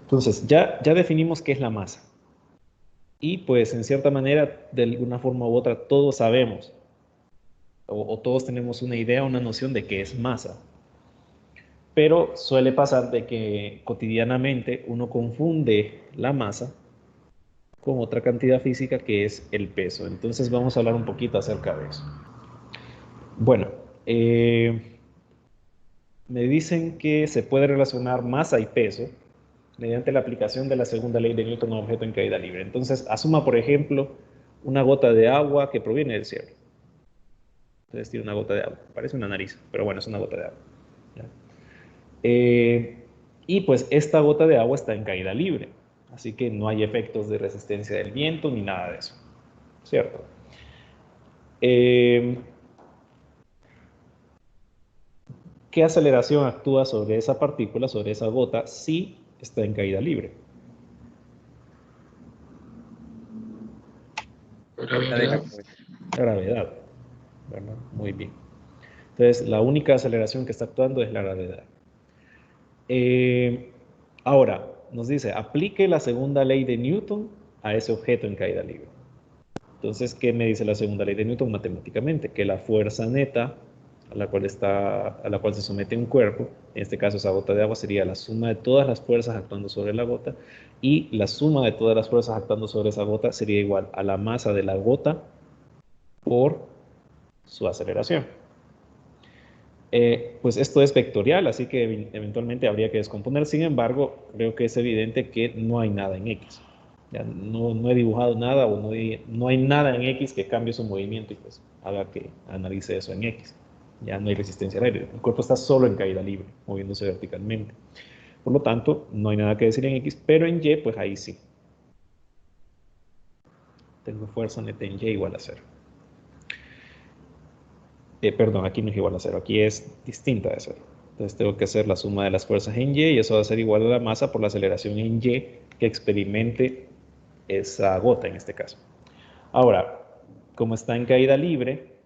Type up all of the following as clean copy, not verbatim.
Entonces, ya definimos qué es la masa. Y pues en cierta manera, de alguna forma u otra, todos sabemos, o todos tenemos una idea, una noción de qué es masa. Pero suele pasar de que cotidianamente uno confunde la masa con otra cantidad física que es el peso. Entonces vamos a hablar un poquito acerca de eso. Bueno, me dicen que se puede relacionar masa y peso mediante la aplicación de la segunda ley de Newton a un objeto en caída libre. Entonces, asuma, por ejemplo, una gota de agua que proviene del cielo. Entonces tiene una gota de agua. Parece una nariz, pero bueno, es una gota de agua. ¿Ya? Y pues esta gota de agua está en caída libre. Así que no hay efectos de resistencia del viento ni nada de eso. ¿Cierto? ¿Qué aceleración actúa sobre esa partícula, sobre esa gota, si está en caída libre? Gravedad. La gravedad, ¿verdad? Muy bien. Entonces, la única aceleración que está actuando es la gravedad. Ahora, nos dice, aplique la segunda ley de Newton a ese objeto en caída libre. Entonces, ¿qué me dice la segunda ley de Newton matemáticamente? Que la fuerza neta a la cual se somete un cuerpo, en este caso esa gota de agua, sería la suma de todas las fuerzas actuando sobre la gota, y la suma de todas las fuerzas actuando sobre esa gota sería igual a la masa de la gota por su aceleración. Pues esto es vectorial, así que eventualmente habría que descomponer. Sin embargo, creo que es evidente que no hay nada en X. Ya no he dibujado nada o no hay nada en X que cambie su movimiento y pues haga que analice eso en X. Ya no hay resistencia al aire. El cuerpo está solo en caída libre, moviéndose verticalmente. Por lo tanto, no hay nada que decir en X, pero en Y, pues ahí sí. Tengo fuerza neta en Y igual a 0. Perdón, aquí no es igual a 0, aquí es distinta de 0. Entonces tengo que hacer la suma de las fuerzas en Y y eso va a ser igual a la masa por la aceleración en Y que experimente esa gota en este caso. Ahora, como está en caída libre,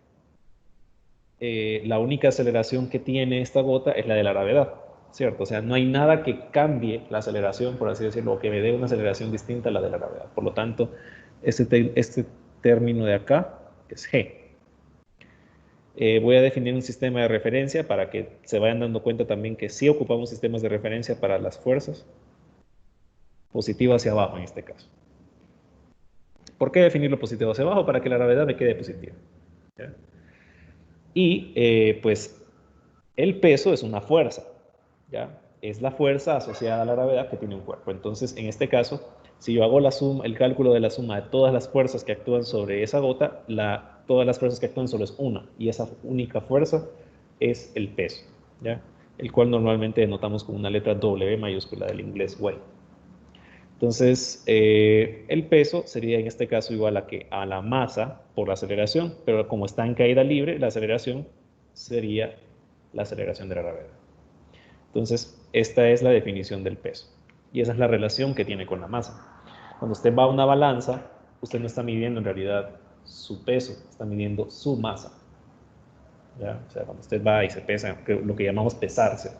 la única aceleración que tiene esta gota es la de la gravedad, ¿cierto? O sea, no hay nada que cambie la aceleración, por así decirlo, o que me dé una aceleración distinta a la de la gravedad. Por lo tanto, este término de acá es G. Voy a definir un sistema de referencia para que se vayan dando cuenta también que sí ocupamos sistemas de referencia para las fuerzas, positivo hacia abajo en este caso. ¿Por qué definirlo positivo hacia abajo? Para que la gravedad me quede positiva. ¿Ya? Y pues el peso es una fuerza, ¿ya? Es la fuerza asociada a la gravedad que tiene un cuerpo. Entonces, en este caso, si yo hago el cálculo de la suma de todas las fuerzas que actúan sobre esa gota, todas las fuerzas que actúan solo es una, y esa única fuerza es el peso, ¿ya? El cual normalmente denotamos con una letra W mayúscula del inglés weight. Entonces, el peso sería en este caso igual a la masa por la aceleración, pero como está en caída libre, la aceleración sería la aceleración de la gravedad. Entonces, esta es la definición del peso. Y esa es la relación que tiene con la masa. Cuando usted va a una balanza, usted no está midiendo en realidad su peso, está midiendo su masa. ¿Ya? O sea, cuando usted va y se pesa, lo que llamamos pesarse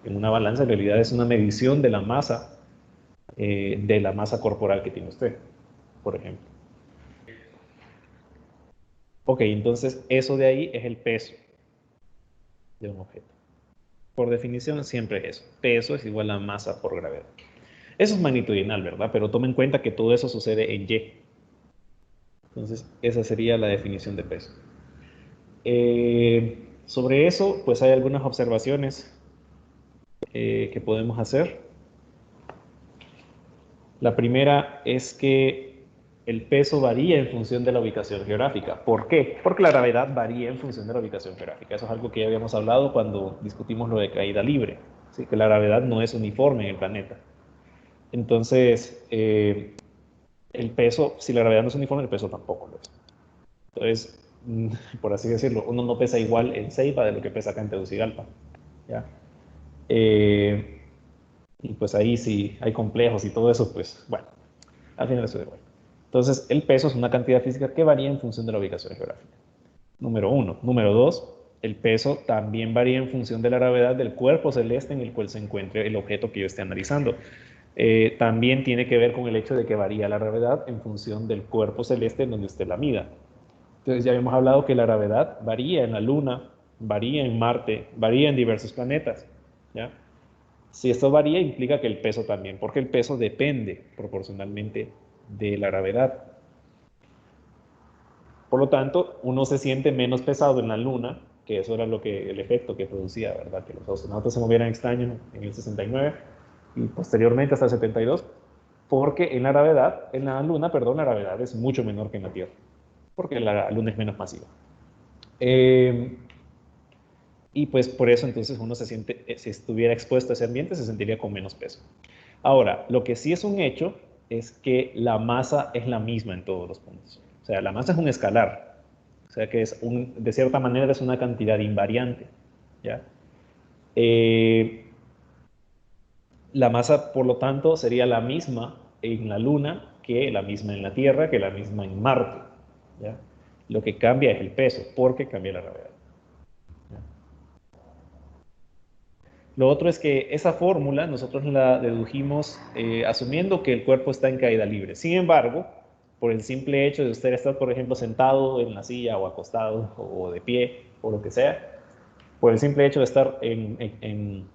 en una balanza, en realidad es una medición de la masa corporal que tiene usted, por ejemplo. Ok, entonces eso de ahí es el peso de un objeto. Por definición siempre es eso. Peso es igual a masa por gravedad. Eso es magnitudinal, ¿verdad? Pero tome en cuenta que todo eso sucede en Y. Entonces, esa sería la definición de peso. Sobre eso, pues hay algunas observaciones que podemos hacer. La primera es que el peso varía en función de la ubicación geográfica. ¿Por qué? Porque la gravedad varía en función de la ubicación geográfica. Eso es algo que ya habíamos hablado cuando discutimos lo de caída libre. ¿Sí? Que la gravedad no es uniforme en el planeta. Entonces, el peso, si la gravedad no es uniforme, el peso tampoco lo es. Entonces, por así decirlo, uno no pesa igual en Ceiba de lo que pesa acá en Tegucigalpa. ¿Ya? Y pues ahí sí hay complejos y todo eso, pues bueno, al final eso da igual. Entonces, el peso es una cantidad física que varía en función de la ubicación geográfica. Número uno. Número dos, el peso también varía en función de la gravedad del cuerpo celeste en el cual se encuentre el objeto que yo esté analizando. También tiene que ver con el hecho de que varía la gravedad en función del cuerpo celeste en donde usted la mida. Entonces ya habíamos hablado que la gravedad varía en la Luna, varía en Marte, varía en diversos planetas, ¿ya? Si esto varía, implica que el peso también, porque el peso depende proporcionalmente de la gravedad. Por lo tanto, uno se siente menos pesado en la Luna, que eso era el efecto que producía, ¿verdad? Que los astronautas se movieran extraño en el 69 y posteriormente hasta el 72, porque en la Luna, perdón, la gravedad es mucho menor que en la Tierra, porque la Luna es menos masiva. Y pues por eso entonces uno se siente, si estuviera expuesto a ese ambiente, se sentiría con menos peso. Ahora, lo que sí es un hecho es que la masa es la misma en todos los puntos. O sea, la masa es un escalar. O sea, que de cierta manera es una cantidad invariante. ¿Ya? Eh, la masa, por lo tanto, sería la misma en la Luna que la misma en la Tierra, que la misma en Marte. ¿Ya? Lo que cambia es el peso, porque cambia la gravedad. Lo otro es que esa fórmula nosotros la dedujimos asumiendo que el cuerpo está en caída libre. Sin embargo, por el simple hecho de usted estar, por ejemplo, sentado en la silla o acostado o de pie o lo que sea, por el simple hecho de estar en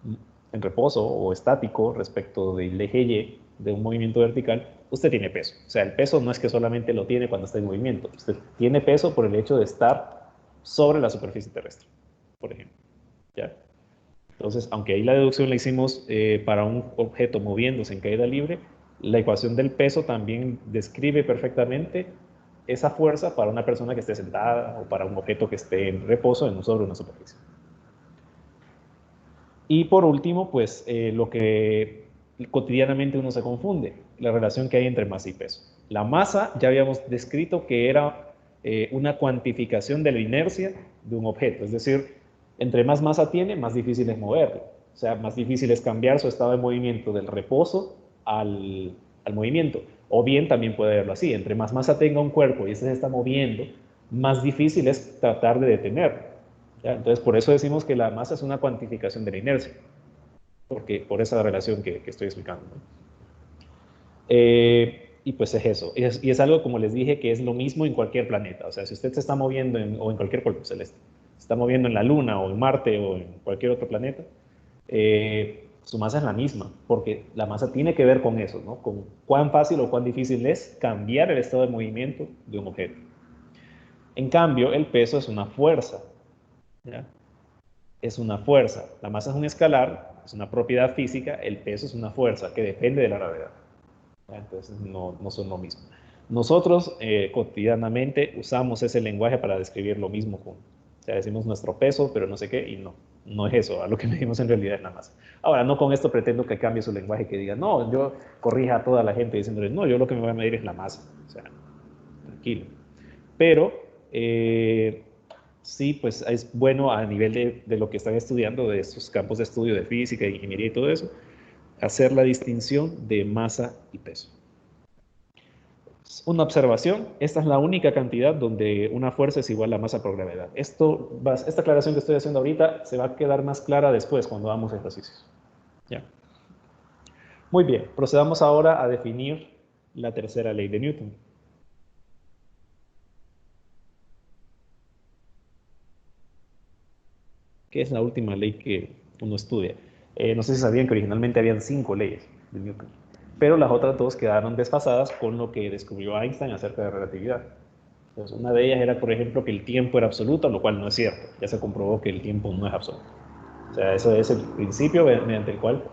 reposo o estático respecto del eje Y de un movimiento vertical, usted tiene peso. O sea, el peso no es que solamente lo tiene cuando está en movimiento, usted tiene peso por el hecho de estar sobre la superficie terrestre, por ejemplo. ¿Ya? Entonces, aunque ahí la deducción la hicimos para un objeto moviéndose en caída libre, la ecuación del peso también describe perfectamente esa fuerza para una persona que esté sentada o para un objeto que esté en reposo sobre una superficie. Y por último, pues lo que cotidianamente uno se confunde, la relación que hay entre masa y peso. La masa ya habíamos descrito que era una cuantificación de la inercia de un objeto, es decir, entre más masa tiene, más difícil es moverlo. O sea, más difícil es cambiar su estado de movimiento del reposo al movimiento. O bien también puede verlo así, entre más masa tenga un cuerpo y este se está moviendo, más difícil es tratar de detenerlo. ¿Ya? Entonces, por eso decimos que la masa es una cuantificación de la inercia, porque por esa relación que estoy explicando, ¿no? Y pues es eso. Y es algo, como les dije, que es lo mismo en cualquier planeta. O sea, si usted se está moviendo o en cualquier cuerpo celeste, se está moviendo en la Luna o en Marte o en cualquier otro planeta, su masa es la misma, porque la masa tiene que ver con eso, ¿no? Con cuán fácil o cuán difícil es cambiar el estado de movimiento de un objeto. En cambio, el peso es una fuerza, ¿ya? Es una fuerza. La masa es un escalar, es una propiedad física, el peso es una fuerza que depende de la gravedad. Entonces no son lo mismo. Nosotros cotidianamente usamos ese lenguaje para describir lo mismo. O sea, decimos nuestro peso, pero no sé qué, y no es eso. A lo que medimos en realidad es la masa. Ahora, no con esto pretendo que cambie su lenguaje, que diga, no, yo corrija a toda la gente diciéndole, no, yo lo que me voy a medir es la masa. O sea, tranquilo. Pero sí, pues es bueno a nivel de lo que están estudiando, de estos campos de estudio de física, de ingeniería y todo eso, hacer la distinción de masa y peso. Una observación, esta es la única cantidad donde una fuerza es igual a masa por gravedad. Esta aclaración que estoy haciendo ahorita se va a quedar más clara después cuando hagamos ejercicios. ¿Ya? Muy bien, procedamos ahora a definir la tercera ley de Newton. Que es la última ley que uno estudia. No sé si sabían que originalmente habían 5 leyes de Newton, pero las otras 2 quedaron desfasadas con lo que descubrió Einstein acerca de relatividad. Entonces, una de ellas era, por ejemplo, que el tiempo era absoluto, lo cual no es cierto. Ya se comprobó que el tiempo no es absoluto. O sea, eso es el principio mediante el cual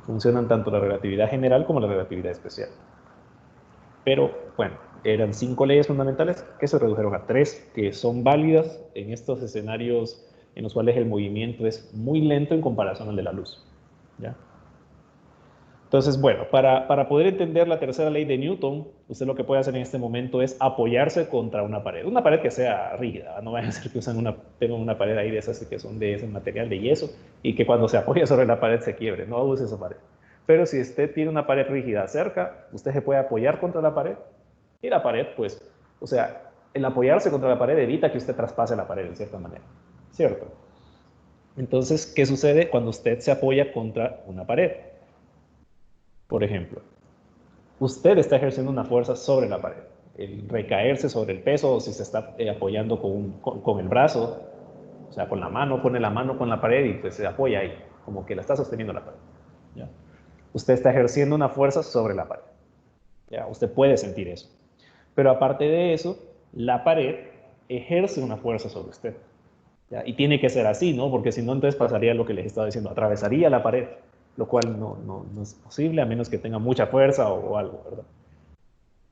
funcionan tanto la relatividad general como la relatividad especial. Pero, bueno, eran 5 leyes fundamentales que se redujeron a 3, que son válidas en estos escenarios en los cuales el movimiento es muy lento en comparación al de la luz. ¿Ya? Entonces, bueno, para poder entender la tercera ley de Newton, usted lo que puede hacer en este momento es apoyarse contra una pared que sea rígida. No vaya a ser que tengan una pared ahí de esas que son de ese material de yeso y que cuando se apoya sobre la pared se quiebre. No use esa pared. Pero si usted tiene una pared rígida cerca, usted se puede apoyar contra la pared y la pared, pues, o sea, el apoyarse contra la pared evita que usted traspase la pared de cierta manera, ¿cierto? Entonces, ¿qué sucede cuando usted se apoya contra una pared? Por ejemplo, usted está ejerciendo una fuerza sobre la pared. El recaerse sobre el peso, o si se está apoyando con el brazo, o sea, con la mano, pone la mano con la pared y pues se apoya ahí, como que la está sosteniendo la pared. ¿Ya? Usted está ejerciendo una fuerza sobre la pared. ¿Ya? Usted puede sentir eso. Pero aparte de eso, la pared ejerce una fuerza sobre usted. ¿Ya? Y tiene que ser así, ¿no? Porque si no, entonces pasaría lo que les estaba diciendo, atravesaría la pared, lo cual no es posible a menos que tenga mucha fuerza o algo, ¿verdad?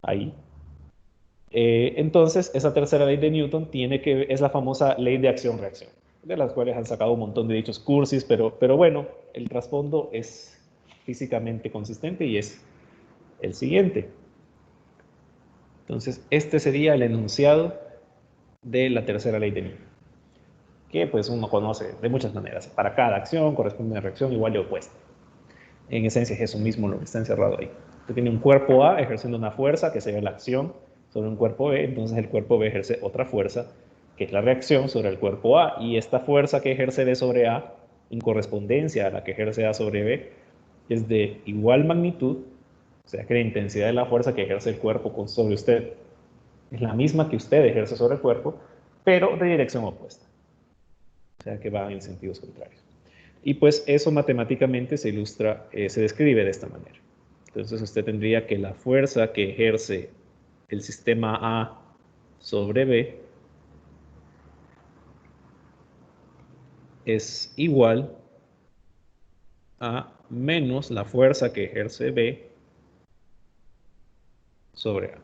Ahí. Entonces, esa tercera ley de Newton es la famosa ley de acción-reacción, de las cuales han sacado un montón de dichos cursis, pero bueno, el trasfondo es físicamente consistente y es el siguiente. Entonces, este sería el enunciado de la tercera ley de Newton, que pues uno conoce de muchas maneras. Para cada acción corresponde una reacción igual y opuesta. En esencia es eso mismo lo que está encerrado ahí. Usted tiene un cuerpo A ejerciendo una fuerza, que sería la acción, sobre un cuerpo B, entonces el cuerpo B ejerce otra fuerza, que es la reacción sobre el cuerpo A, y esta fuerza que ejerce B sobre A, en correspondencia a la que ejerce A sobre B, es de igual magnitud, o sea que la intensidad de la fuerza que ejerce el cuerpo sobre usted es la misma que usted ejerce sobre el cuerpo, pero de dirección opuesta, o sea que va en sentidos contrarios. Y pues eso matemáticamente se ilustra, se describe de esta manera. Entonces usted tendría que la fuerza que ejerce el sistema A sobre B es igual a menos la fuerza que ejerce B sobre A.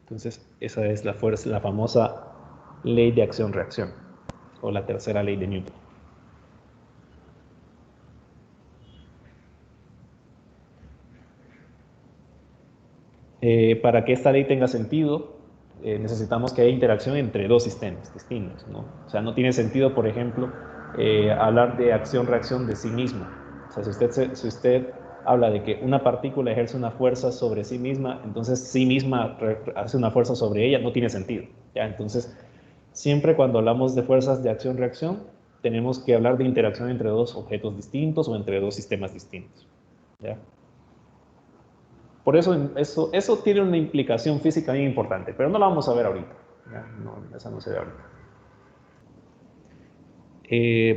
Entonces esa es la fuerza, la famosa ley de acción-reacción, o la tercera ley de Newton. Para que esta ley tenga sentido, necesitamos que haya interacción entre dos sistemas distintos, ¿no? O sea, no tiene sentido, por ejemplo, hablar de acción-reacción de sí mismo. O sea, si usted habla de que una partícula ejerce una fuerza sobre sí misma, entonces sí misma hace una fuerza sobre ella, no tiene sentido, ¿ya? Entonces, siempre cuando hablamos de fuerzas de acción-reacción, tenemos que hablar de interacción entre dos objetos distintos o entre dos sistemas distintos, ¿ya? Por eso tiene una implicación física bien importante, pero no la vamos a ver ahorita. ¿Ya? No, esa no se ve ahorita.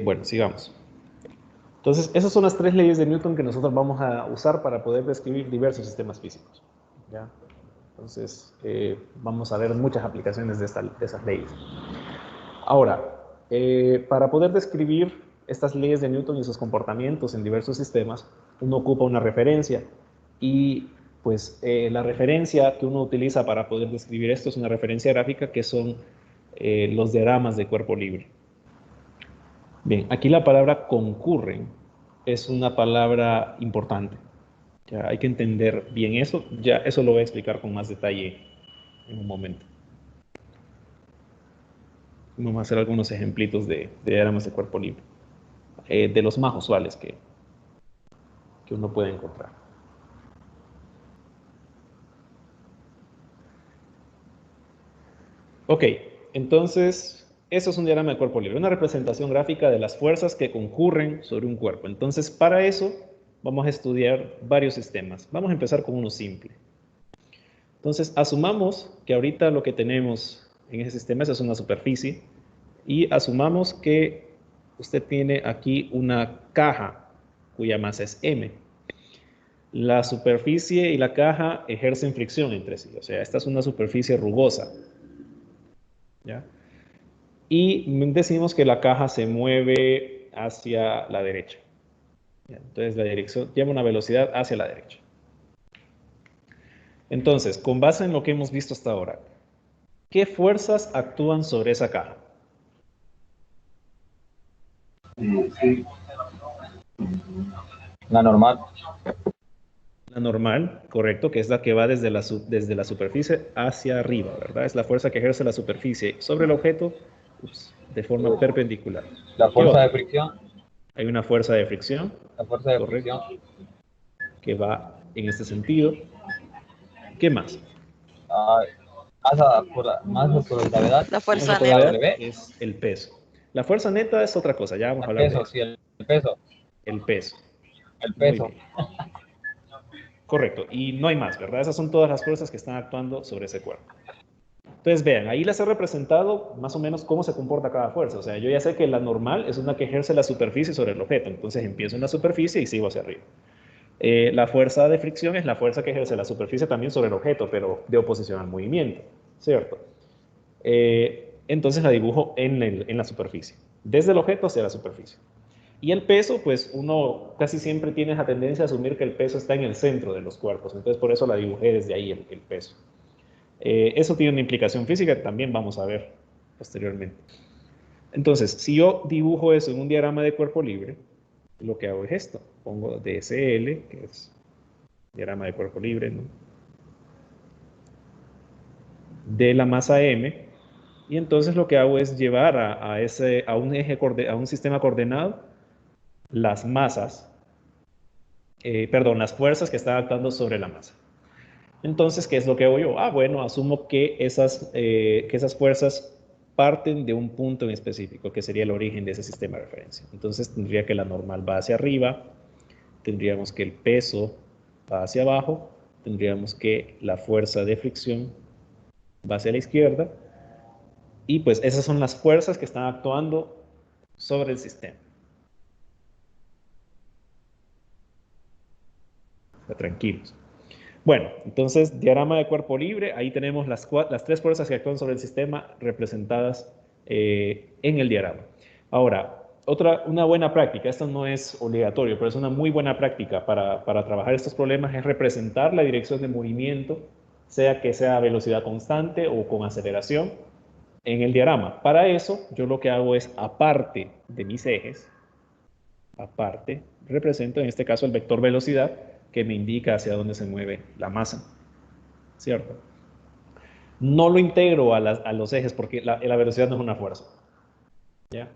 Bueno, sigamos. Entonces, esas son las tres leyes de Newton que nosotros vamos a usar para poder describir diversos sistemas físicos. ¿Ya? Entonces, vamos a ver muchas aplicaciones de esas leyes. Ahora, para poder describir estas leyes de Newton y sus comportamientos en diversos sistemas, uno ocupa una referencia. Y pues la referencia que uno utiliza para poder describir esto es una referencia gráfica que son los diagramas de cuerpo libre. Bien, aquí la palabra concurren es una palabra importante. Ya hay que entender bien eso. Ya eso lo voy a explicar con más detalle en un momento. Vamos a hacer algunos ejemplitos de diagramas de cuerpo libre. De los más usuales que uno puede encontrar. Ok, entonces, eso es un diagrama de cuerpo libre, una representación gráfica de las fuerzas que concurren sobre un cuerpo. Entonces, para eso, vamos a estudiar varios sistemas. Vamos a empezar con uno simple. Entonces, asumamos que ahorita lo que tenemos en ese sistema es una superficie y asumamos que usted tiene aquí una caja cuya masa es m. La superficie y la caja ejercen fricción entre sí, o sea, esta es una superficie rugosa, ¿ya? Y decimos que la caja se mueve hacia la derecha. Entonces la dirección lleva una velocidad hacia la derecha. Entonces, con base en lo que hemos visto hasta ahora, ¿qué fuerzas actúan sobre esa caja? La normal. La normal, correcto, que es la que va desde la superficie hacia arriba, ¿verdad? Es la fuerza que ejerce la superficie sobre el objeto de forma perpendicular. La ¿Qué fuerza de otra? fricción. Hay una fuerza de fricción, La fuerza de correcto, fricción. que va en este sentido. ¿Qué más? Masa por gravedad. La Masa fuerza por neta. gravedad W. es el peso. La fuerza neta es otra cosa, ya vamos a El hablar de peso, eso. sí, el peso. El peso. El Muy peso. bien. Correcto. Y no hay más, ¿verdad? Esas son todas las fuerzas que están actuando sobre ese cuerpo. Entonces, vean, ahí les he representado más o menos cómo se comporta cada fuerza. O sea, yo ya sé que la normal es una que ejerce la superficie sobre el objeto. Entonces, empiezo en la superficie y sigo hacia arriba. La fuerza de fricción es la fuerza que ejerce la superficie también sobre el objeto, pero de oposición al movimiento, ¿cierto? Entonces la dibujo en la superficie, desde el objeto hacia la superficie. Y el peso, pues uno casi siempre tiene esa tendencia a asumir que el peso está en el centro de los cuerpos, entonces por eso la dibujé desde ahí el peso. Eso tiene una implicación física que también vamos a ver posteriormente. Entonces, si yo dibujo eso en un diagrama de cuerpo libre, lo que hago es esto. Pongo DSL, que es diagrama de cuerpo libre, ¿no? De la masa M, y entonces lo que hago es llevar a un sistema coordenado las masas, las fuerzas que están actuando sobre la masa. Entonces, ¿qué es lo que hago yo? Bueno, asumo que esas fuerzas parten de un punto en específico, que sería el origen de ese sistema de referencia. Entonces, tendría que la normal va hacia arriba, tendríamos que el peso va hacia abajo, tendríamos que la fuerza de fricción va hacia la izquierda, y pues esas son las fuerzas que están actuando sobre el sistema. O sea, tranquilos. Bueno, entonces, diagrama de cuerpo libre, ahí tenemos las tres fuerzas que actúan sobre el sistema representadas en el diagrama. Ahora, una buena práctica, esto no es obligatorio, pero es una muy buena práctica para trabajar estos problemas, es representar la dirección de movimiento, sea que sea a velocidad constante o con aceleración, en el diagrama. Para eso, yo lo que hago es, aparte de mis ejes, represento en este caso el vector velocidad, que me indica hacia dónde se mueve la masa, ¿cierto? No lo integro a los ejes porque la velocidad no es una fuerza, ¿ya?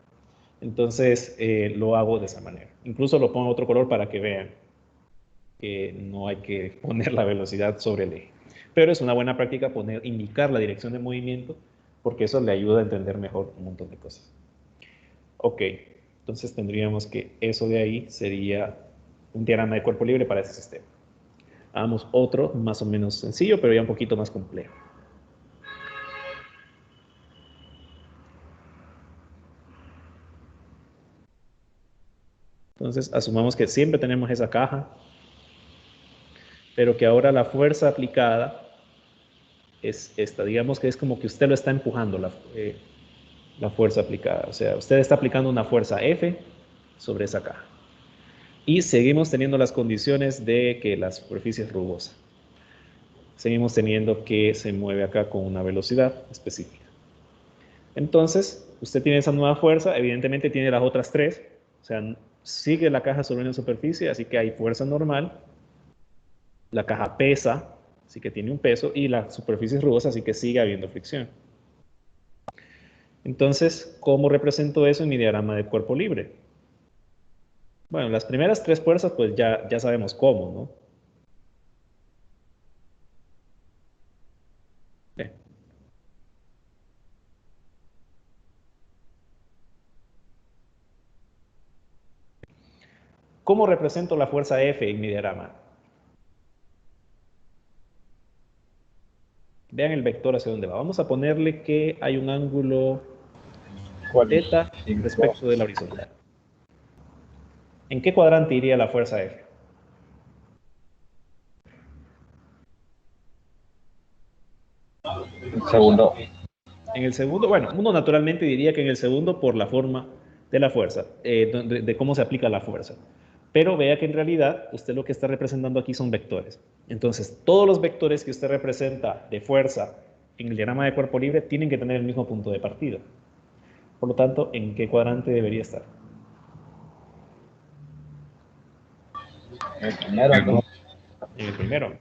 Entonces lo hago de esa manera. Incluso lo pongo otro color para que vean que no hay que poner la velocidad sobre el eje. Pero es una buena práctica indicar la dirección de movimiento, porque eso le ayuda a entender mejor un montón de cosas. Ok, entonces tendríamos que eso de ahí sería un diagrama de cuerpo libre para ese sistema. Hagamos otro más o menos sencillo, pero ya un poquito más complejo. Entonces, asumamos que siempre tenemos esa caja, pero que ahora la fuerza aplicada es esta. Digamos que es como que usted lo está empujando, la fuerza aplicada. O sea, usted está aplicando una fuerza F sobre esa caja. Y seguimos teniendo las condiciones de que la superficie es rugosa. Seguimos teniendo que se mueve acá con una velocidad específica. Entonces, usted tiene esa nueva fuerza, evidentemente tiene las otras tres, o sea, sigue la caja sobre una superficie, así que hay fuerza normal, la caja pesa, así que tiene un peso, y la superficie es rugosa, así que sigue habiendo fricción. Entonces, ¿cómo represento eso en mi diagrama de cuerpo libre? Bueno, las primeras tres fuerzas, pues ya sabemos cómo, ¿no? Bien. ¿Cómo represento la fuerza F en mi diagrama? Vean el vector hacia dónde va. Vamos a ponerle que hay un ángulo θ respecto de la horizontal. ¿En qué cuadrante iría la fuerza F? Segundo. En el segundo, bueno, uno naturalmente diría que en el segundo por la forma de la fuerza, de cómo se aplica la fuerza. Pero vea que en realidad usted lo que está representando aquí son vectores. Entonces, todos los vectores que usted representa de fuerza en el diagrama de cuerpo libre tienen que tener el mismo punto de partida. Por lo tanto, ¿en qué cuadrante debería estar? El primero, ¿no? En el primero.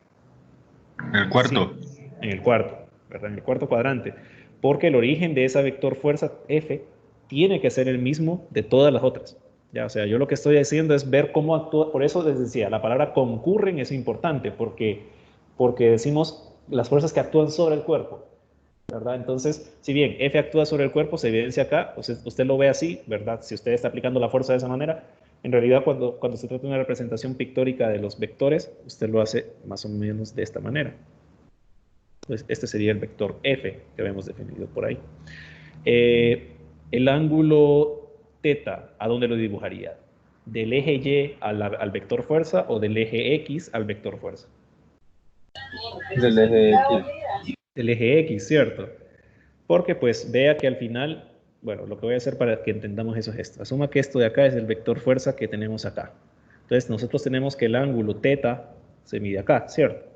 El cuarto. Sí, en el cuarto, ¿verdad? En el cuarto cuadrante. Porque el origen de esa vector fuerza F tiene que ser el mismo de todas las otras. Ya, o sea, yo lo que estoy haciendo es ver cómo actúa. Por eso les decía, la palabra concurren es importante, porque decimos las fuerzas que actúan sobre el cuerpo, ¿verdad? Entonces, si bien F actúa sobre el cuerpo, se evidencia acá, usted lo ve así, ¿verdad? Si usted está aplicando la fuerza de esa manera, En realidad, cuando se trata de una representación pictórica de los vectores, usted lo hace más o menos de esta manera. Entonces, este sería el vector f que habíamos definido por ahí. El ángulo θ, ¿a dónde lo dibujaría? ¿Del eje Y al vector fuerza o del eje X al vector fuerza? Del eje X. Del eje X, ¿cierto? Porque pues vea que al final, bueno, lo que voy a hacer para que entendamos eso es esto. Asuma que esto de acá es el vector fuerza que tenemos acá. Entonces nosotros tenemos que el ángulo θ se mide acá, ¿cierto?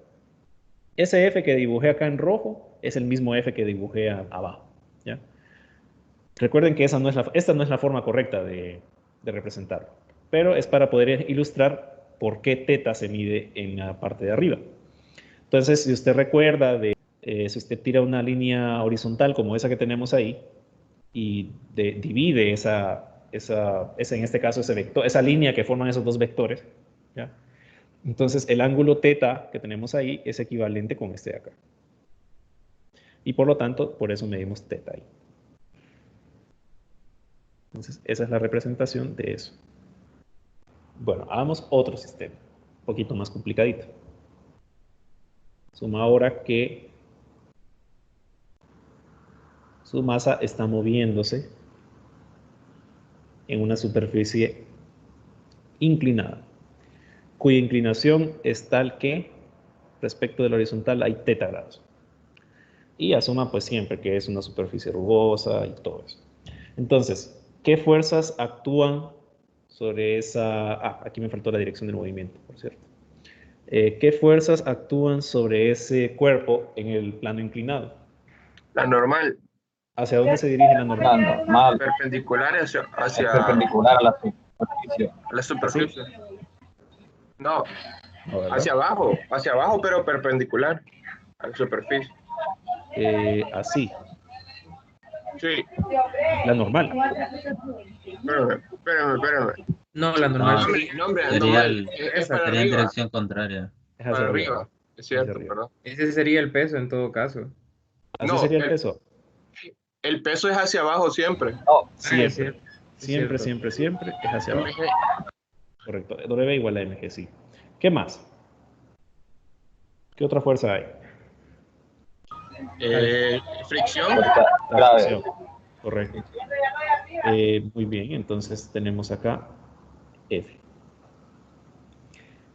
Ese F que dibujé acá en rojo es el mismo F que dibujé abajo, ¿ya? Recuerden que esta no es la forma correcta de representarlo, pero es para poder ilustrar por qué θ se mide en la parte de arriba. Entonces, si usted recuerda, si usted tira una línea horizontal como esa que tenemos ahí y divide en este caso, ese vector, esa línea que forman esos dos vectores, ¿ya? Entonces, el ángulo θ que tenemos ahí es equivalente con este de acá. Y por lo tanto, por eso medimos θ ahí. Entonces, esa es la representación de eso. Bueno, hagamos otro sistema, un poquito más complicadito. Suma ahora que su masa está moviéndose en una superficie inclinada, cuya inclinación es tal que respecto del horizontal hay θ grados. Y asuma pues siempre que es una superficie rugosa y todo eso. Entonces, ¿qué fuerzas actúan sobre esa... aquí me faltó la dirección del movimiento, por cierto. ¿Qué fuerzas actúan sobre ese cuerpo en el plano inclinado? La normal. ¿Hacia dónde se dirige la normal? La normal. Perpendicular Es perpendicular a la superficie. a la superficie. No, No, ¿verdad? hacia abajo, pero perpendicular a la superficie. Así, Sí, la normal. espérame. No, la normal No, sería, No, hombre, sería, normal. Es para sería en arriba. dirección contraria. Es hacia Para arriba. arriba. Es cierto, Hacia arriba. perdón. ese sería el peso en todo caso. Así No, sería el peso. el peso es hacia abajo siempre. No, Es Siempre. cierto, es Siempre, cierto. siempre, siempre es hacia abajo. MG. Correcto. W igual a mg, sí. ¿Qué más? ¿Qué otra fuerza hay? Fricción. fuerza La grave. fricción. Correcto. Muy bien, entonces tenemos acá F.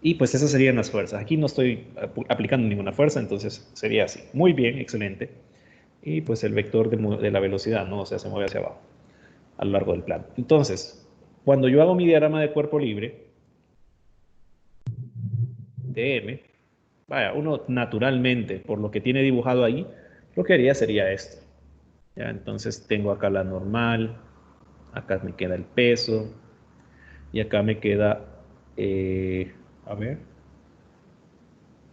Y pues esas serían las fuerzas. Aquí no estoy aplicando ninguna fuerza, entonces sería así. Muy bien, excelente. Y pues el vector de la velocidad, ¿no? O sea, se mueve hacia abajo a lo largo del plano. Entonces, cuando yo hago mi diagrama de cuerpo libre, dm, vaya, uno naturalmente, por lo que tiene dibujado ahí, lo que haría sería esto. ¿Ya? Entonces tengo acá la normal, acá me queda el peso, y acá me queda, a ver,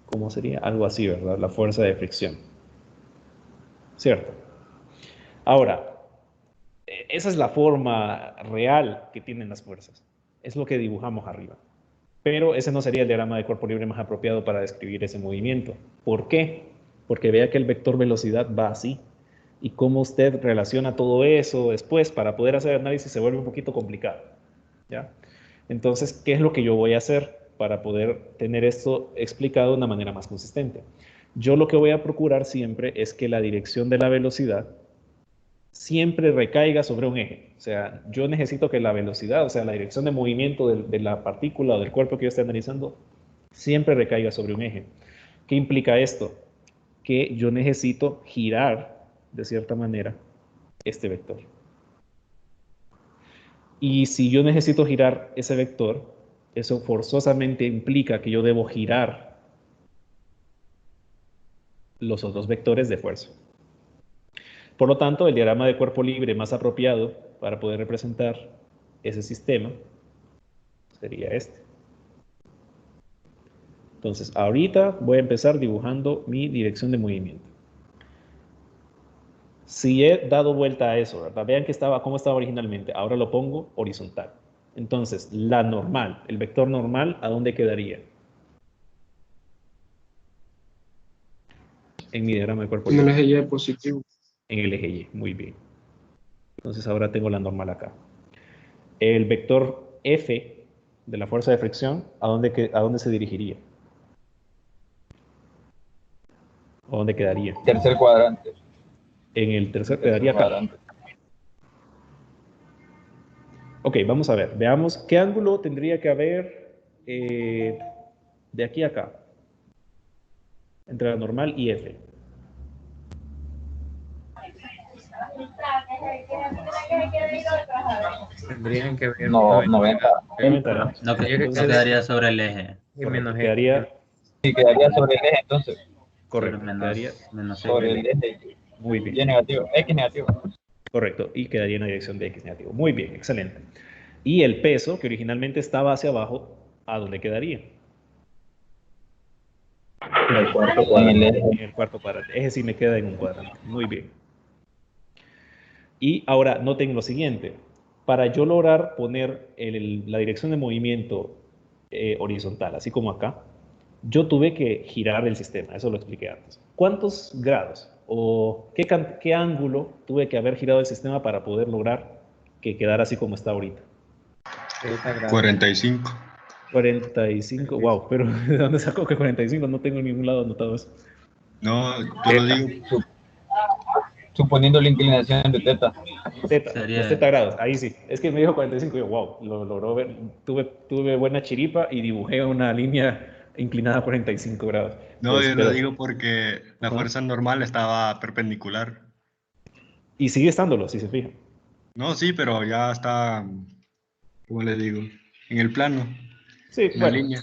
¿cómo sería? Algo así, ¿verdad? La fuerza de fricción. ¿Cierto? Ahora, esa es la forma real que tienen las fuerzas. Es lo que dibujamos arriba. Pero ese no sería el diagrama de cuerpo libre más apropiado para describir ese movimiento. ¿Por qué? Porque vea que el vector velocidad va así. Y cómo usted relaciona todo eso después para poder hacer análisis se vuelve un poquito complicado. ¿Ya? Entonces, ¿qué es lo que yo voy a hacer para poder tener esto explicado de una manera más consistente? Yo lo que voy a procurar siempre es que la dirección de la velocidad siempre recaiga sobre un eje. O sea, yo necesito que la velocidad, o sea, la dirección de movimiento de la partícula o del cuerpo que yo esté analizando, siempre recaiga sobre un eje. ¿Qué implica esto? Que yo necesito girar, de cierta manera, este vector. Y si yo necesito girar ese vector, eso forzosamente implica que yo debo girar los otros vectores de fuerza. Por lo tanto, el diagrama de cuerpo libre más apropiado para poder representar ese sistema sería este. Entonces, ahorita voy a empezar dibujando mi dirección de movimiento. Si he dado vuelta a eso, ¿verdad? Vean que cómo estaba originalmente. Ahora lo pongo horizontal. Entonces, la normal, el vector normal, ¿a dónde quedaría? En mi diagrama de cuerpo libre. En el eje Y positivo. En el eje Y, muy bien. Entonces ahora tengo la normal acá. El vector F de la fuerza de fricción, ¿a dónde se dirigiría? ¿A dónde quedaría? Tercer cuadrante. En el tercer quedaría acá. Cuadrante. Ok, vamos a ver. Veamos qué ángulo tendría que haber de aquí a acá. Entre la normal y F. Tendrían que ver No, 90. 90 grados. No, que Entonces, quedaría sobre el eje. y menos quedaría Sí, quedaría sobre el eje entonces. correcto. Sobre Quedaría menos Sobre eje. el eje. muy Y bien. negativo. X negativo. Correcto. Y quedaría en la dirección de X negativo. Muy bien, excelente. Y el peso, que originalmente estaba hacia abajo, ¿a dónde quedaría? En el cuarto cuadrante. En el cuarto cuadrante. Ese sí me queda en un cuadrante. Muy bien. Y ahora noten lo siguiente. Para yo lograr poner la dirección de movimiento horizontal, así como acá, yo tuve que girar el sistema. Eso lo expliqué antes. ¿Cuántos grados o qué ángulo tuve que haber girado el sistema para poder lograr que quedara así como está ahorita? 45. 45, wow, pero ¿de dónde sacó que 45? No tengo en ningún lado anotado eso. No, yo lo digo. Suponiendo la inclinación de teta. Teta, Sería- los teta grados, ahí sí. Es que me dijo 45 y yo, wow, lo logró ver. Tuve buena chiripa y dibujé una línea inclinada a 45 grados. No, Pues, yo pero- lo digo porque la Ajá. fuerza normal estaba perpendicular. Y sigue estándolo, si se fijan. No, sí, pero ya está, ¿cómo les digo? En el plano, Sí, en la bueno, línea.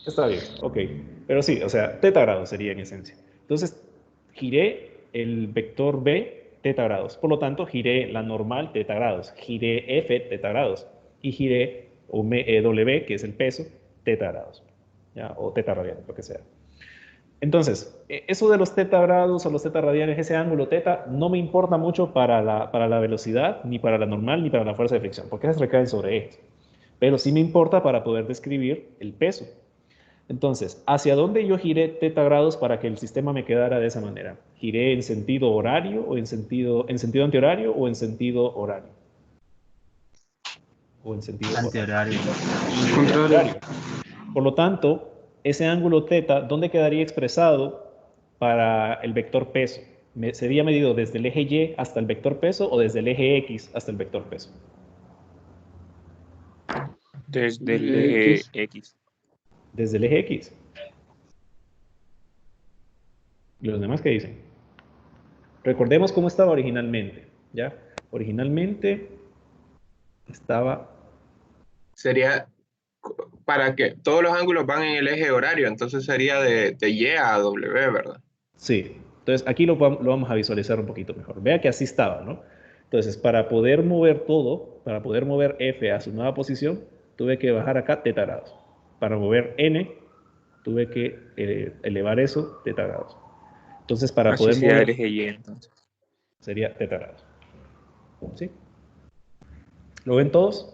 está bien, ok. Pero sí, o sea, teta grados sería en esencia. Entonces, giré el vector B teta grados. Por lo tanto, giré la normal teta grados. Giré F teta grados. Y giré W, que es el peso, teta grados. ¿Ya? O teta radianes, lo que sea. Entonces, eso de los teta grados o los teta radianes, ese ángulo teta, no me importa mucho para la velocidad, ni para la normal, ni para la fuerza de fricción, porque esas recaen sobre ejes. Pero sí me importa para poder describir el peso. Entonces, ¿hacia dónde yo giré teta grados para que el sistema me quedara de esa manera? ¿Giré en sentido horario o en sentido antihorario o en sentido horario? O en sentido Antihorario. horario. Por lo tanto, ese ángulo teta, ¿dónde quedaría expresado para el vector peso? ¿Sería medido desde el eje Y hasta el vector peso o desde el eje X hasta el vector peso? Desde el eje X. Desde el eje X. ¿Y los demás qué dicen? Recordemos cómo estaba originalmente, ¿ya? Originalmente estaba... Sería para que todos los ángulos van en el eje horario, entonces sería de Y a W, ¿verdad? Sí, entonces aquí lo vamos a visualizar un poquito mejor. Vea que así estaba, ¿no? Entonces, para poder mover todo, para poder mover F a su nueva posición, tuve que bajar acá teta grados. Para mover N, tuve que elevar eso teta grados. Entonces, para Así poder sería mover, el eje Y entonces. sería teta grados. ¿Sí? ¿Lo ven todos?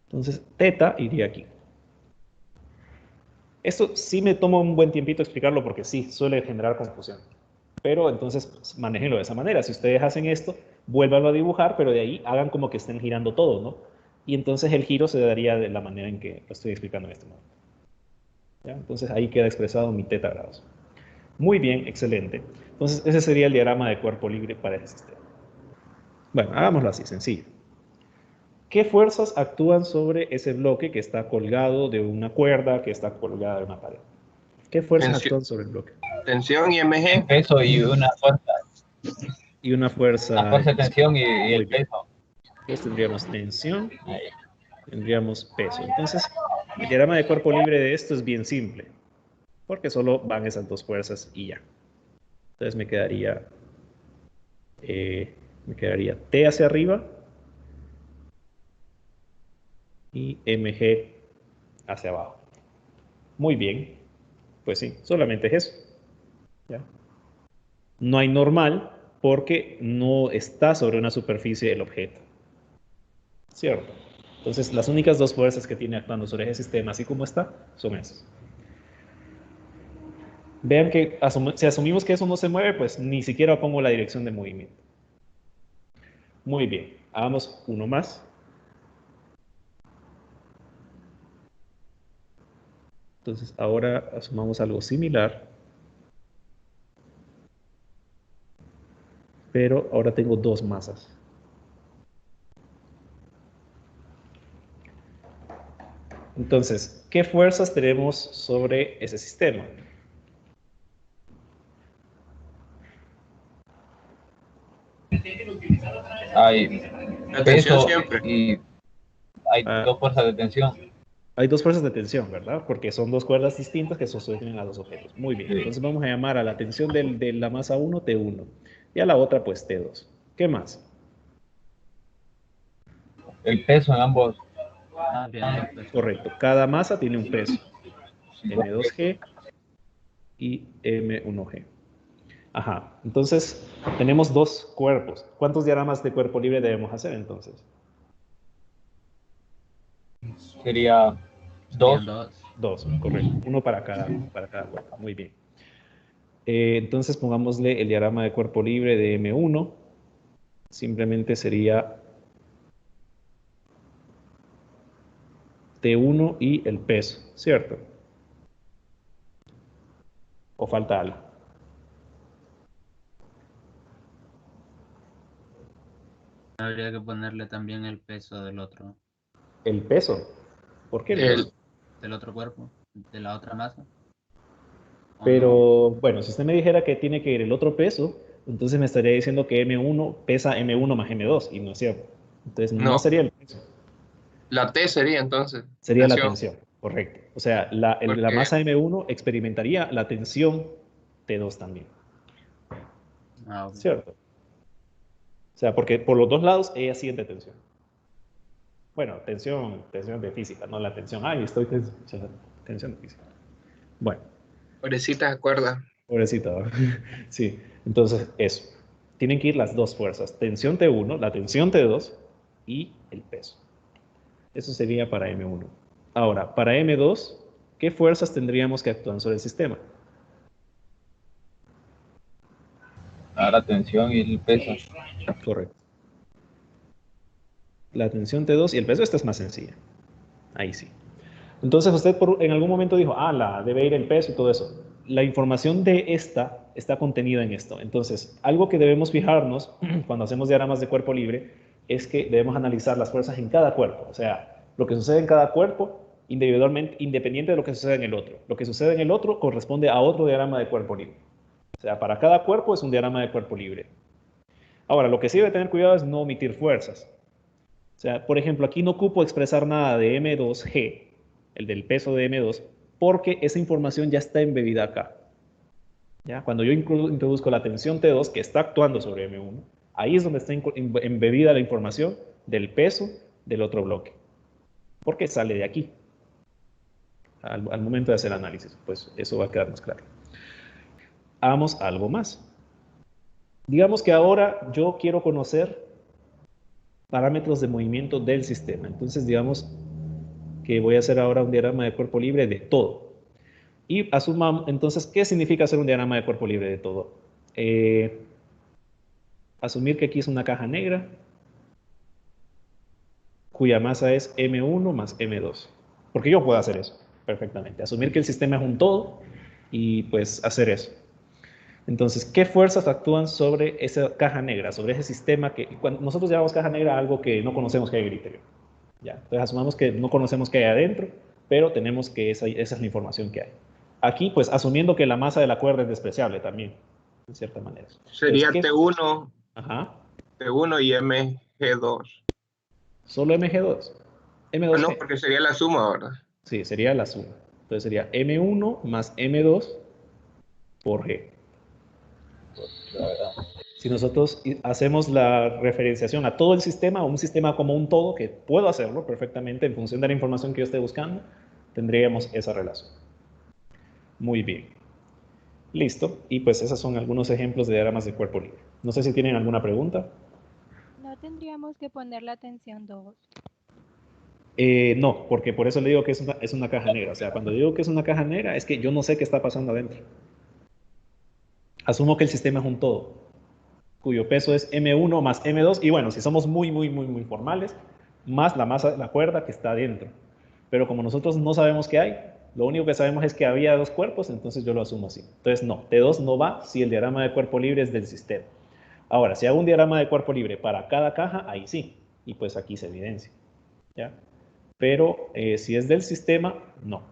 Entonces, teta iría aquí. Esto sí me toma un buen tiempito explicarlo porque sí, suele generar confusión. Pero entonces pues, manéjenlo de esa manera. Si ustedes hacen esto, vuélvanlo a dibujar, pero de ahí hagan como que estén girando todo, ¿no? Y entonces el giro se daría de la manera en que lo estoy explicando en este momento. ¿Ya? Entonces ahí queda expresado mi teta grados. Muy bien, excelente. Entonces ese sería el diagrama de cuerpo libre para ese sistema. Bueno, hagámoslo así, sencillo. ¿Qué fuerzas actúan sobre ese bloque que está colgado de una cuerda, que está colgada de una pared? ¿Qué fuerzas actúan sobre el bloque? Tensión y MG. Peso y una fuerza. Y una fuerza... La fuerza de tensión y Muy el bien. peso. Entonces tendríamos tensión, Ahí. tendríamos peso. Entonces, el diagrama de cuerpo libre de esto es bien simple, porque solo van esas dos fuerzas y ya. Entonces me quedaría T hacia arriba y mg hacia abajo. Muy bien, pues sí, solamente es eso. ¿Ya? No hay normal porque no está sobre una superficie el objeto. ¿Cierto? Entonces, las únicas dos fuerzas que tiene actuando sobre ese sistema, así como está, son esas. Vean que si asumimos que eso no se mueve, pues ni siquiera pongo la dirección de movimiento. Muy bien, hagamos uno más. Entonces, ahora asumamos algo similar, pero ahora tengo dos masas. Entonces, ¿qué fuerzas tenemos sobre ese sistema? Hay La tensión peso siempre. y hay Ah. dos fuerzas de tensión. Hay dos fuerzas de tensión, ¿verdad? Porque son dos cuerdas distintas que sostienen a dos objetos. Muy bien. Sí. Entonces vamos a llamar a la tensión de la masa 1 T1 y a la otra pues T2. ¿Qué más? El peso en ambos. Correcto. Cada masa tiene un peso. Sí. M2G y M1G. Ajá. Entonces tenemos dos cuerpos. ¿Cuántos diagramas de cuerpo libre debemos hacer entonces? Sería dos. Dos, correcto. Uno para cada cuerpo. Muy bien. Entonces pongámosle el diagrama de cuerpo libre de M1. Simplemente sería T1 y el peso, ¿cierto? ¿O falta algo? Habría que ponerle también el peso del otro El peso. ¿Por qué el El- peso? cuerpo, de la otra masa. ¿O Pero bueno, si usted me dijera que tiene que ir el otro peso, entonces me estaría diciendo que M1 pesa M1 más M2, y no es cierto. Entonces no No. sería el peso, La T sería entonces. sería la tensión. tensión, correcto. O sea, la Porque- masa M1 experimentaría la tensión T2 también, no? Ah, ok. ¿cierto? O sea, porque por los dos lados ella siente tensión. Bueno, tensión de física, no la tensión. Ay, estoy tenso. O sea, tensión de física. Bueno, Pobrecita, acuerda. pobrecita. ¿verdad? Sí, entonces eso. Tienen que ir las dos fuerzas. Tensión T1, la tensión T2 y el peso. Eso sería para M1. Ahora, para M2, ¿qué fuerzas tendríamos que actuar sobre el sistema? La tensión y el peso. Correcto. La tensión T2 y el peso, esta es más sencilla. Ahí sí. Entonces usted en algún momento dijo, debe ir el peso y todo eso. La información de esta está contenida en esto. Entonces, algo que debemos fijarnos cuando hacemos diagramas de cuerpo libre es que debemos analizar las fuerzas en cada cuerpo. O sea, lo que sucede en cada cuerpo individualmente, independiente de lo que sucede en el otro. Lo que sucede en el otro corresponde a otro diagrama de cuerpo libre. O sea, para cada cuerpo es un diagrama de cuerpo libre. Ahora, lo que sí debe tener cuidado es no omitir fuerzas. O sea, por ejemplo, aquí no ocupo expresar nada de M2G, el del peso de M2, porque esa información ya está embebida acá. ¿Ya? Cuando yo introduzco la tensión T2, que está actuando sobre M1, ahí es donde está embebida la información del peso del otro bloque, porque sale de aquí. Al momento de hacer el análisis, pues eso va a quedar más claro. Hagamos algo más. Digamos que ahora yo quiero conocer parámetros de movimiento del sistema. Entonces, digamos que voy a hacer ahora un diagrama de cuerpo libre de todo. Y asumamos, entonces, ¿qué significa hacer un diagrama de cuerpo libre de todo? Asumir que aquí es una caja negra, cuya masa es M1 más M2. Porque yo puedo hacer eso perfectamente. Asumir que el sistema es un todo y pues hacer eso. Entonces, ¿qué fuerzas actúan sobre esa caja negra, sobre ese sistema que cuando nosotros llamamos caja negra a algo que no conocemos que hay en el interior? ¿Ya? Entonces, asumamos que no conocemos qué hay adentro, pero tenemos que esa es la información que hay. Aquí, pues, asumiendo que la masa de la cuerda es despreciable también, de cierta manera. Sería Entonces, T1, Ajá. T1 y MG2. Solo MG2. Ah, M2G. no, porque sería la suma, ¿verdad? Sí, sería la suma. Entonces sería M1 más M2 por G. Si nosotros hacemos la referenciación a todo el sistema, o un sistema como un todo, que puedo hacerlo perfectamente en función de la información que yo esté buscando, tendríamos esa relación. Muy bien. Listo. Y pues esos son algunos ejemplos de diagramas de cuerpo libre. No sé si tienen alguna pregunta. No tendríamos que poner la tensión 2. No, porque por eso le digo que es una caja negra. O sea, cuando digo que es una caja negra, es que yo no sé qué está pasando adentro. Asumo que el sistema es un todo, cuyo peso es M1 más M2, y bueno, si somos muy formales, más la masa de la cuerda que está adentro. Pero como nosotros no sabemos qué hay, Lo único que sabemos es que había dos cuerpos, entonces yo lo asumo así. Entonces no, T2 no va si el diagrama de cuerpo libre es del sistema. Ahora, si hago un diagrama de cuerpo libre para cada caja, ahí sí, y pues aquí se evidencia, ¿ya? Pero si es del sistema, no,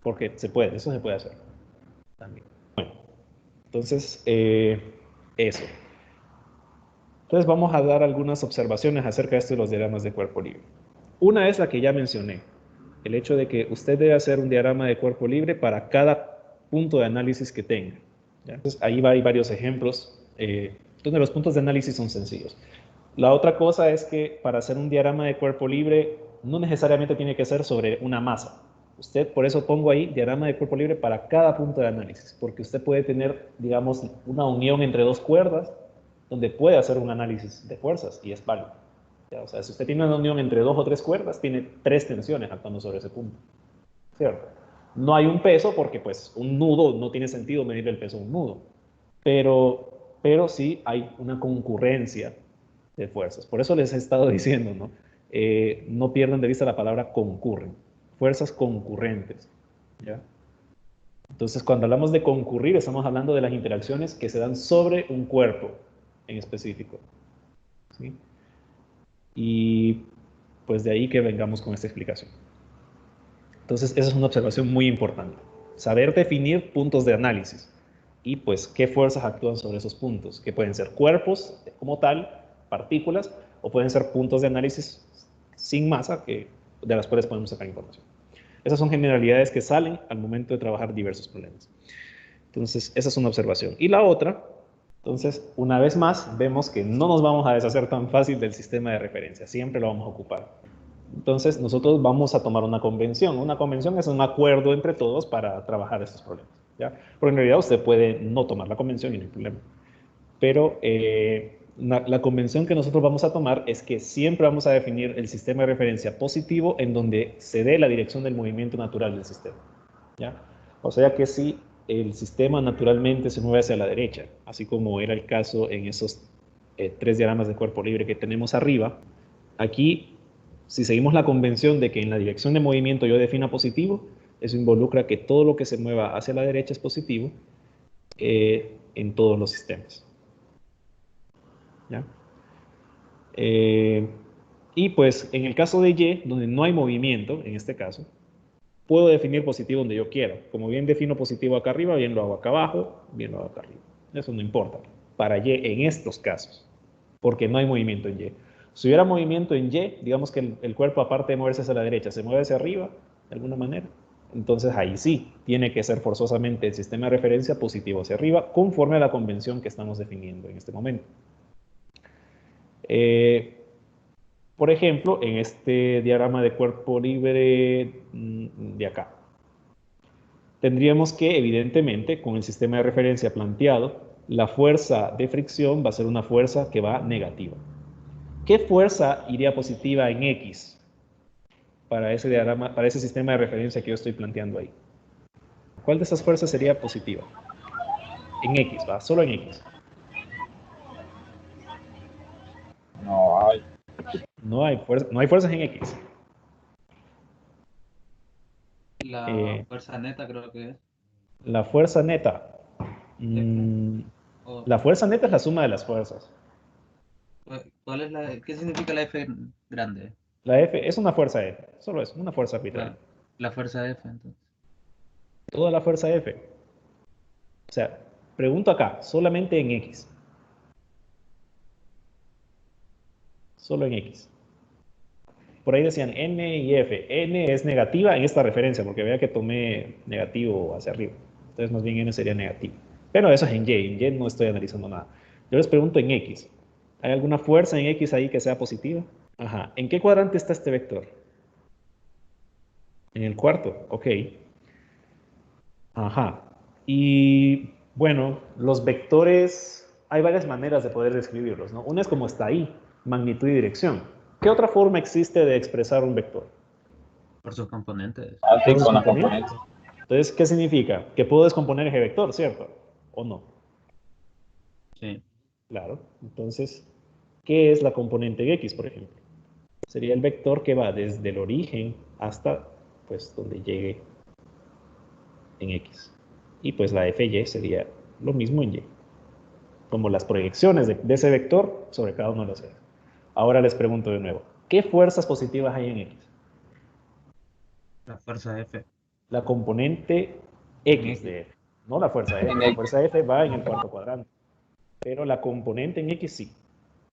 porque se puede, eso se puede hacer también. Bueno, entonces, eso. Entonces vamos a dar algunas observaciones acerca de esto de los diagramas de cuerpo libre. Una es la que ya mencioné, el hecho de que usted debe hacer un diagrama de cuerpo libre para cada punto de análisis que tenga, ¿ya? Entonces ahí hay varios ejemplos, donde los puntos de análisis son sencillos. La otra cosa es que para hacer un diagrama de cuerpo libre no necesariamente tiene que ser sobre una masa. Usted, por eso pongo ahí diagrama de cuerpo libre para cada punto de análisis, porque usted puede tener, digamos, una unión entre dos cuerdas, donde puede hacer un análisis de fuerzas y es válido. ¿Ya? O sea, si usted tiene una unión entre dos o tres cuerdas, tiene tres tensiones actuando sobre ese punto, ¿cierto? No hay un peso porque, pues, un nudo no tiene sentido medir el peso de un nudo, pero sí hay una concurrencia de fuerzas. Por eso les he estado diciendo, ¿no? No pierdan de vista la palabra concurren, fuerzas concurrentes, ¿ya? Entonces, cuando hablamos de concurrir, estamos hablando de las interacciones que se dan sobre un cuerpo en específico, ¿sí? Y pues de ahí que vengamos con esta explicación. Entonces, esa es una observación muy importante. Saber definir puntos de análisis y pues qué fuerzas actúan sobre esos puntos, que pueden ser cuerpos como tal, partículas, o pueden ser puntos de análisis sin masa de las cuales podemos sacar información. Esas son generalidades que salen al momento de trabajar diversos problemas. Entonces, esa es una observación. Y la otra, entonces, una vez más, vemos que no nos vamos a deshacer tan fácil del sistema de referencia, siempre lo vamos a ocupar. Entonces, nosotros vamos a tomar una convención. Una convención es un acuerdo entre todos para trabajar estos problemas, ¿ya? Pero en realidad usted puede no tomar la convención y no hay problema. Pero la convención que nosotros vamos a tomar es que siempre vamos a definir el sistema de referencia positivo en donde se dé la dirección del movimiento natural del sistema, ¿ya? O sea que si el sistema naturalmente se mueve hacia la derecha, así como era el caso en esos tres diagramas de cuerpo libre que tenemos arriba, aquí, si seguimos la convención de que en la dirección de movimiento yo defina positivo, eso involucra que todo lo que se mueva hacia la derecha es positivo en todos los sistemas, ¿ya? Y pues en el caso de Y, donde no hay movimiento, en este caso, puedo definir positivo donde yo quiera. Como bien defino positivo acá arriba, bien lo hago acá abajo, bien lo hago acá arriba. Eso no importa para Y en estos casos, porque no hay movimiento en Y. Si hubiera movimiento en Y, digamos que el cuerpo, aparte de moverse hacia la derecha, se mueve hacia arriba, de alguna manera, entonces ahí sí, tiene que ser forzosamente el sistema de referencia positivo hacia arriba, conforme a la convención que estamos definiendo en este momento. Por ejemplo, en este diagrama de cuerpo libre de acá, tendríamos que, evidentemente, con el sistema de referencia planteado, la fuerza de fricción va a ser una fuerza que va negativa. ¿Qué fuerza iría positiva en X para ese diagrama, para ese sistema de referencia que yo estoy planteando ahí? ¿Cuál de esas fuerzas sería positiva? En X, va, solo en X. No hay. No hay fuerzas en X. La fuerza neta creo que es. La fuerza neta. O- La fuerza neta es la suma de las fuerzas. ¿Cuál es qué significa la F grande? La F es una fuerza F, solo es una fuerza arbitraria. La fuerza F, entonces. Toda la fuerza F. O sea, pregunto acá, solamente en X. Solo en X. Por ahí decían N y F. N es negativa en esta referencia, porque vea que tomé negativo hacia arriba. Entonces, más bien N sería negativo. Pero eso es en Y. En Y no estoy analizando nada. Yo les pregunto en X. ¿Hay alguna fuerza en X ahí que sea positiva? Ajá. ¿En qué cuadrante está este vector? En el cuarto. Ok. Ajá. Y bueno, los vectores, hay varias maneras de poder describirlos, ¿no? Una es como está ahí, magnitud y dirección. ¿Qué otra forma existe de expresar un vector? Por sus componentes. Así Por con las componentes. componentes. Entonces, ¿qué significa? Que puedo descomponer ese vector, ¿cierto? ¿O no? Sí. Claro. Entonces, ¿qué es la componente en X, por ejemplo? Sería el vector que va desde el origen hasta, pues, donde llegue en X. Y pues la FY sería lo mismo en Y. Como las proyecciones de ese vector sobre cada uno de los ejes. Ahora les pregunto de nuevo, ¿qué fuerzas positivas hay en X? La fuerza F. La componente X de F, no la fuerza F. La fuerza F va en el cuarto cuadrante. Pero la componente en X sí.